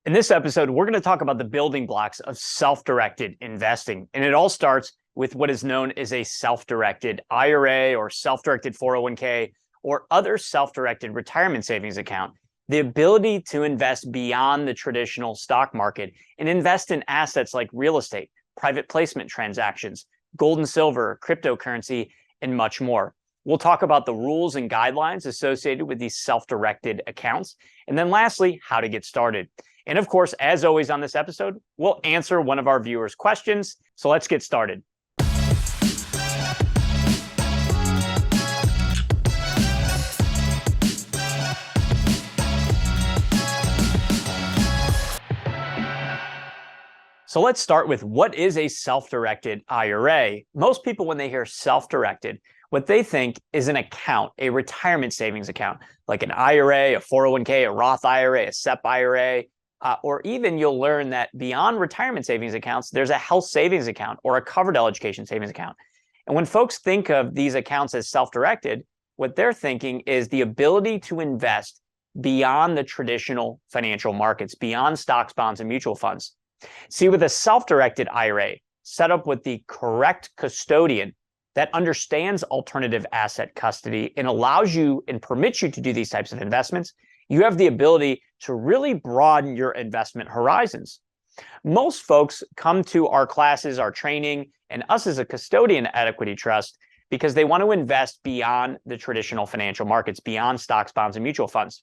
In this episode, we're going to talk about the building blocks of self-directed investing. And it all starts with what is known as a self-directed IRA or self-directed 401k or other self-directed retirement savings account. The ability to invest beyond the traditional stock market and invest in assets like real estate, private placement transactions, gold and silver, cryptocurrency, and much more. We'll talk about the rules and guidelines associated with these self-directed accounts. And then lastly, how to get started. And of course, as always on this episode, we'll answer one of our viewers' questions. So let's get started. So let's start with what is a self-directed IRA. Most people, when they hear self-directed, what they think is an account, a retirement savings account, like an IRA, a 401k, a Roth IRA, a SEP IRA, or even you'll learn that beyond retirement savings accounts, there's a health savings account or a Coverdell education savings account. And when folks think of these accounts as self-directed, what they're thinking is the ability to invest beyond the traditional financial markets, beyond stocks, bonds, and mutual funds. See, with a self-directed IRA set up with the correct custodian that understands alternative asset custody and allows you and permits you to do these types of investments, you have the ability to really broaden your investment horizons. Most folks come to our classes, our training, and us as a custodian at Equity Trust because they want to invest beyond the traditional financial markets, beyond stocks, bonds, and mutual funds.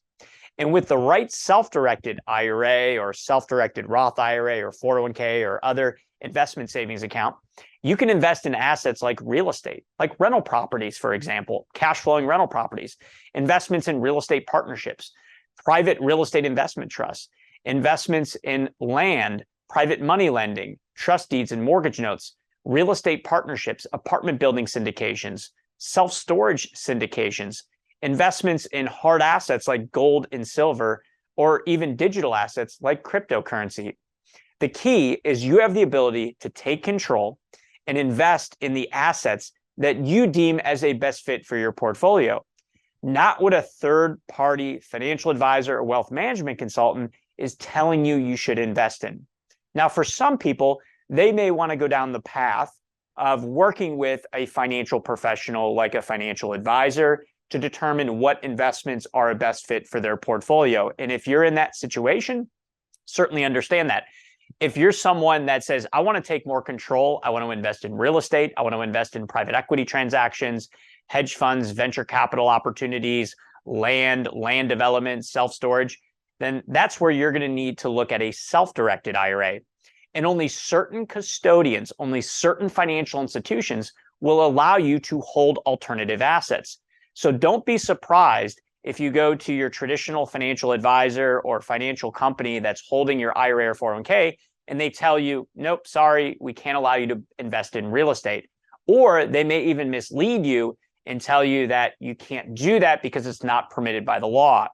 And with the right self-directed IRA or self-directed Roth IRA or 401k or other investment savings account, you can invest in assets like real estate, like rental properties, for example, cash flowing rental properties, investments in real estate partnerships, private real estate investment trusts, investments in land, private money lending, trust deeds and mortgage notes, real estate partnerships, apartment building syndications, self-storage syndications, investments in hard assets like gold and silver, or even digital assets like cryptocurrency. The key is you have the ability to take control and invest in the assets that you deem as a best fit for your portfolio, not what a third-party financial advisor or wealth management consultant is telling you you should invest in. Now, for some people, they may want to go down the path of working with a financial professional like a financial advisor to determine what investments are a best fit for their portfolio. And if you're in that situation, certainly understand that. If you're someone that says, I want to take more control, I want to invest in real estate, I want to invest in private equity transactions, hedge funds, venture capital opportunities, land development, self-storage, then that's where you're going to need to look at a self-directed IRA. And only certain custodians, only certain financial institutions will allow you to hold alternative assets. So don't be surprised if you go to your traditional financial advisor or financial company that's holding your IRA or 401k and they tell you, nope, sorry, we can't allow you to invest in real estate. Or they may even mislead you and tell you that you can't do that because it's not permitted by the law.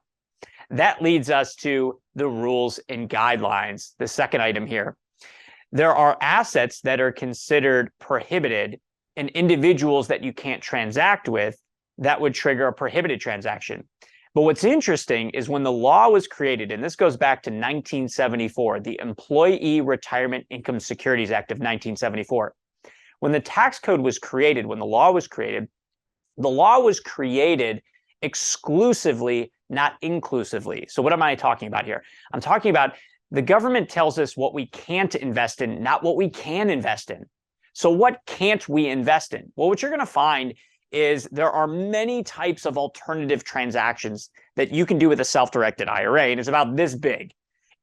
That leads us to the rules and guidelines, the second item here. There are assets that are considered prohibited and individuals that you can't transact with that would trigger a prohibited transaction. But what's interesting is when the law was created, and this goes back to 1974, the Employee Retirement Income Securities Act of 1974. When the tax code was created, when the law was created exclusively, not inclusively. So what am I talking about here? I'm talking about the government tells us what we can't invest in, not what we can invest in. So what can't we invest in? Well, what you're going to find is there are many types of alternative transactions that you can do with a self-directed IRA, and it's about this big.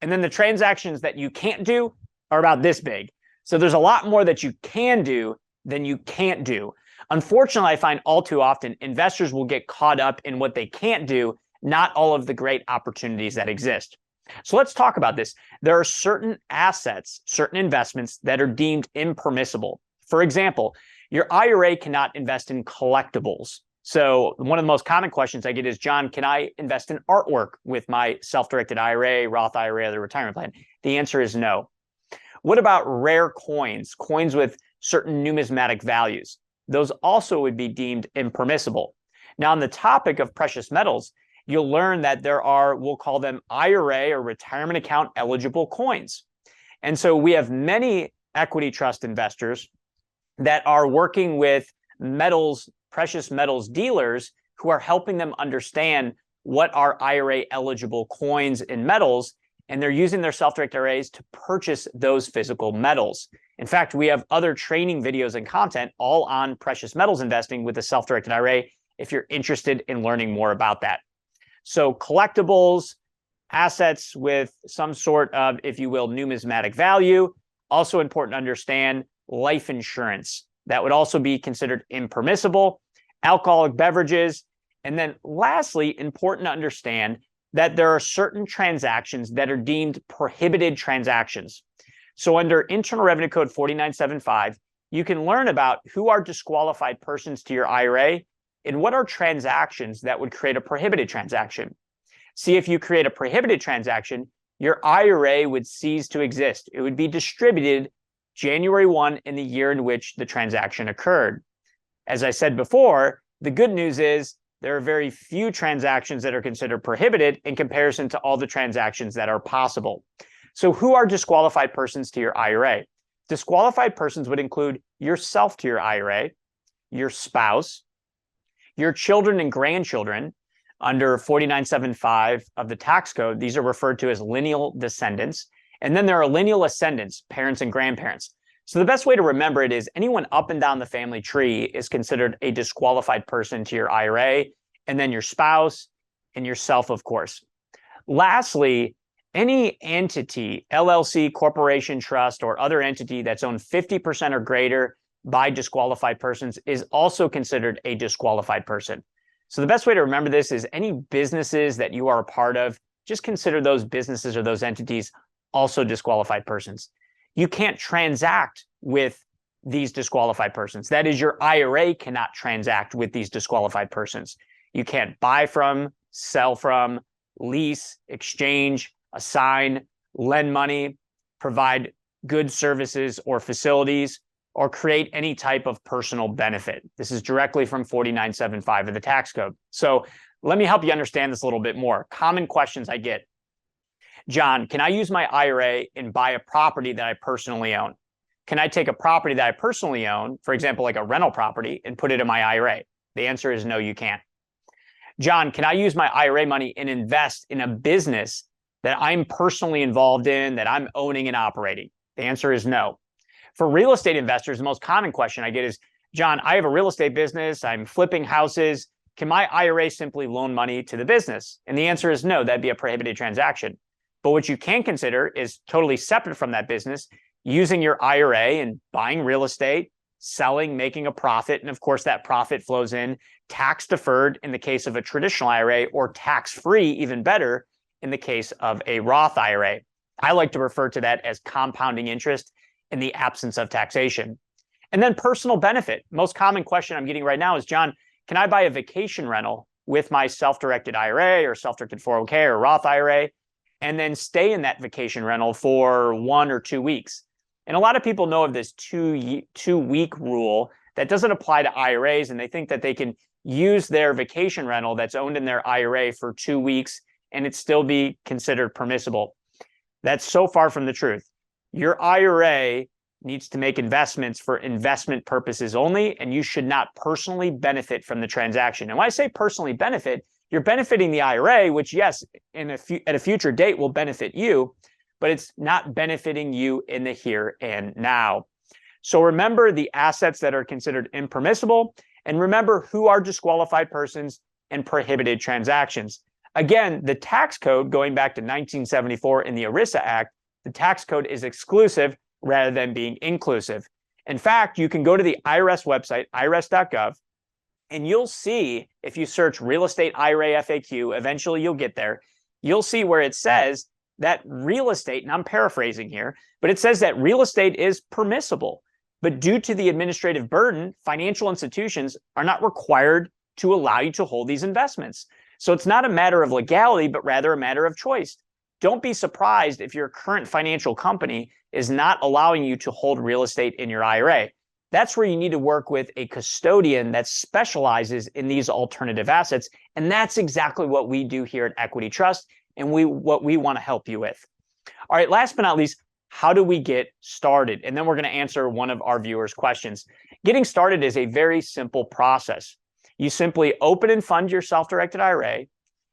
And then the transactions that you can't do are about this big. So there's a lot more that you can do than you can't do. Unfortunately, I find all too often investors will get caught up in what they can't do, not all of the great opportunities that exist. So let's talk about this. There are certain assets, certain investments that are deemed impermissible. For example, your IRA cannot invest in collectibles. So one of the most common questions I get is, John, can I invest in artwork with my self-directed IRA, Roth IRA, or the retirement plan? The answer is no. What about rare coins, coins with certain numismatic values? Those also would be deemed impermissible. Now, on the topic of precious metals, you'll learn that there are, we'll call them IRA or retirement account eligible coins. And so we have many equity trust investors that are working with metals, precious metals dealers who are helping them understand what are IRA eligible coins and metals, and they're using their self-directed IRAs to purchase those physical metals. In fact, we have other training videos and content all on precious metals investing with the self-directed IRA if you're interested in learning more about that. So collectibles, assets with some sort of, if you will, numismatic value. Also important to understand life insurance. That would also be considered impermissible. Alcoholic beverages. And then lastly, important to understand that there are certain transactions that are deemed prohibited transactions. So under Internal Revenue Code 4975, you can learn about who are disqualified persons to your IRA and what are transactions that would create a prohibited transaction. See, if you create a prohibited transaction, your IRA would cease to exist. It would be distributed January 1 in the year in which the transaction occurred. As I said before, the good news is there are very few transactions that are considered prohibited in comparison to all the transactions that are possible. So who are disqualified persons to your IRA? Disqualified persons would include yourself to your IRA, your spouse, your children and grandchildren. Under 4975 of the tax code, these are referred to as lineal descendants. And then there are lineal ascendants, parents and grandparents. So the best way to remember it is anyone up and down the family tree is considered a disqualified person to your IRA, and then your spouse and yourself, of course. Lastly, any entity, LLC, corporation, trust, or other entity that's owned 50% or greater by disqualified persons is also considered a disqualified person. So the best way to remember this is any businesses that you are a part of, just consider those businesses or those entities also disqualified persons. You can't transact with these disqualified persons. That is, your IRA cannot transact with these disqualified persons. You can't buy from, sell from, lease, exchange, assign, lend money, provide goods, services, or facilities, or create any type of personal benefit. This is directly from 4975 of the tax code. So let me help you understand this a little bit more. Common questions I get. John, can I use my IRA and buy a property that I personally own? Can I take a property that I personally own, for example, like a rental property, and put it in my IRA? The answer is no, you can't. John, can I use my IRA money and invest in a business that I'm personally involved in, that I'm owning and operating? The answer is no. For real estate investors, the most common question I get is, John, I have a real estate business, I'm flipping houses. Can my IRA simply loan money to the business? And the answer is no, that'd be a prohibited transaction. But what you can consider is totally separate from that business, using your IRA and buying real estate, selling, making a profit. And of course, that profit flows in tax deferred in the case of a traditional IRA, or tax free, even better, in the case of a Roth IRA. I like to refer to that as compounding interest in the absence of taxation. And then personal benefit. Most common question I'm getting right now is, John, can I buy a vacation rental with my self-directed IRA or self-directed 401k or Roth IRA, and then stay in that vacation rental for 1 or 2 weeks? And a lot of people know of this two-week rule that doesn't apply to IRAs, and they think that they can use their vacation rental that's owned in their IRA for 2 weeks and it still be considered permissible. That's so far from the truth. Your IRA needs to make investments for investment purposes only, and you should not personally benefit from the transaction. And when I say personally benefit, you're benefiting the IRA, which, yes, at a future date will benefit you, but it's not benefiting you in the here and now. So remember the assets that are considered impermissible, and remember who are disqualified persons and prohibited transactions. Again, the tax code, going back to 1974 in the ERISA Act, the tax code is exclusive rather than being inclusive. In fact, you can go to the IRS website, irs.gov, and you'll see, if you search real estate IRA FAQ, eventually you'll get there, you'll see where it says that real estate, and I'm paraphrasing here, but it says that real estate is permissible. But due to the administrative burden, financial institutions are not required to allow you to hold these investments. So it's not a matter of legality, but rather a matter of choice. Don't be surprised if your current financial company is not allowing you to hold real estate in your IRA. that's where you need to work with a custodian that specializes in these alternative assets. And that's exactly what we do here at Equity Trust, and what we want to help you with. All right, last but not least, how do we get started? And then we're going to answer one of our viewers' questions. Getting started is a very simple process. You simply open and fund your self-directed IRA.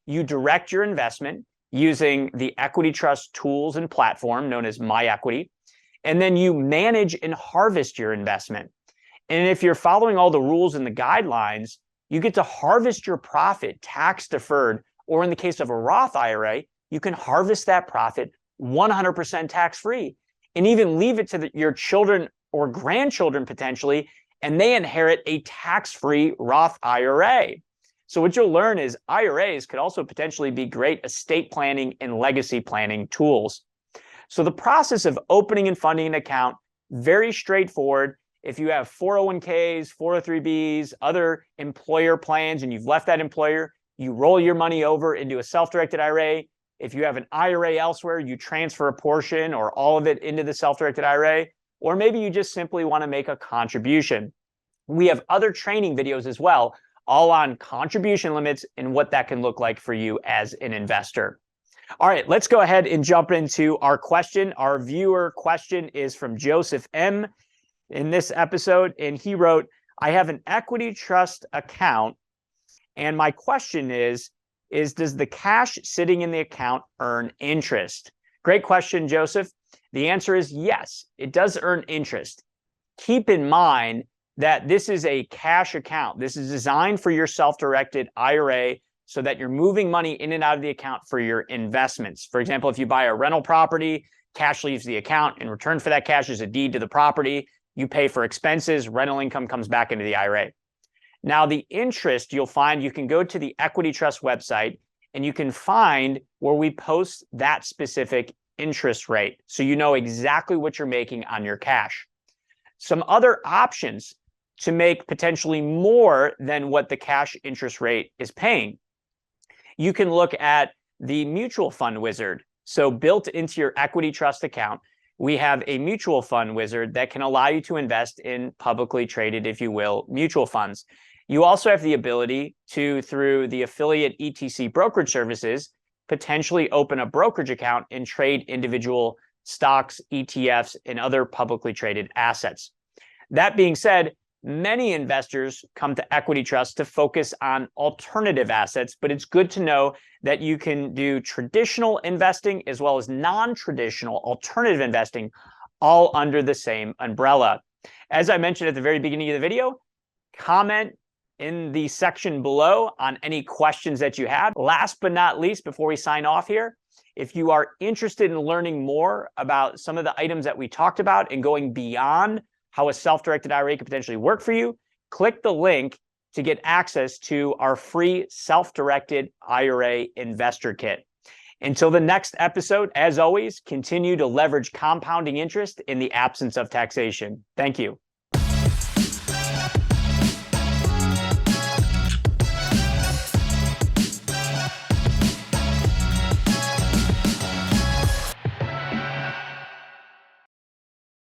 You direct your investment using the Equity Trust tools and platform known as MyEquity. And then you manage and harvest your investment. And if you're following all the rules and the guidelines, you get to harvest your profit tax deferred, or in the case of a Roth IRA, you can harvest that profit 100% tax free and even leave it to your children or grandchildren potentially, and they inherit a tax-free Roth IRA. So what you'll learn is IRAs could also potentially be great estate planning and legacy planning tools. So the process of opening and funding an account, very straightforward. If you have 401ks, 403bs, other employer plans, and you've left that employer, you roll your money over into a self-directed IRA. If you have an IRA elsewhere, you transfer a portion or all of it into the self-directed IRA, or maybe you just simply want to make a contribution. We have other training videos as well, all on contribution limits and what that can look like for you as an investor. All right, let's go ahead and jump into our question. Our viewer question is from Joseph M. in this episode, and he wrote, I have an Equity Trust account, and my question is does the cash sitting in the account earn interest? Great question, Joseph. The answer is yes, it does earn interest. Keep in mind that this is a cash account. This is designed for your self-directed IRA so that you're moving money in and out of the account for your investments. For example, if you buy a rental property, cash leaves the account. In return for that cash is a deed to the property. You pay for expenses, rental income comes back into the IRA. Now, the interest, you'll find you can go to the Equity Trust website and you can find where we post that specific interest rate, so you know exactly what you're making on your cash. Some other options to make potentially more than what the cash interest rate is paying. You can look at the mutual fund wizard. So built into your Equity Trust account, we have a mutual fund wizard that can allow you to invest in publicly traded, if you will, mutual funds. You also have the ability to, through the affiliate ETC brokerage services, potentially open a brokerage account and trade individual stocks, ETFs, and other publicly traded assets. That being said, many investors come to Equity Trust to focus on alternative assets, but it's good to know that you can do traditional investing as well as non-traditional alternative investing, all under the same umbrella. As I mentioned at the very beginning of the video, comment in the section below on any questions that you have. Last but not least, before we sign off here, if you are interested in learning more about some of the items that we talked about and going beyond how a self-directed IRA could potentially work for you, click the link to get access to our free self-directed IRA investor kit. Until the next episode, as always, continue to leverage compounding interest in the absence of taxation. Thank you.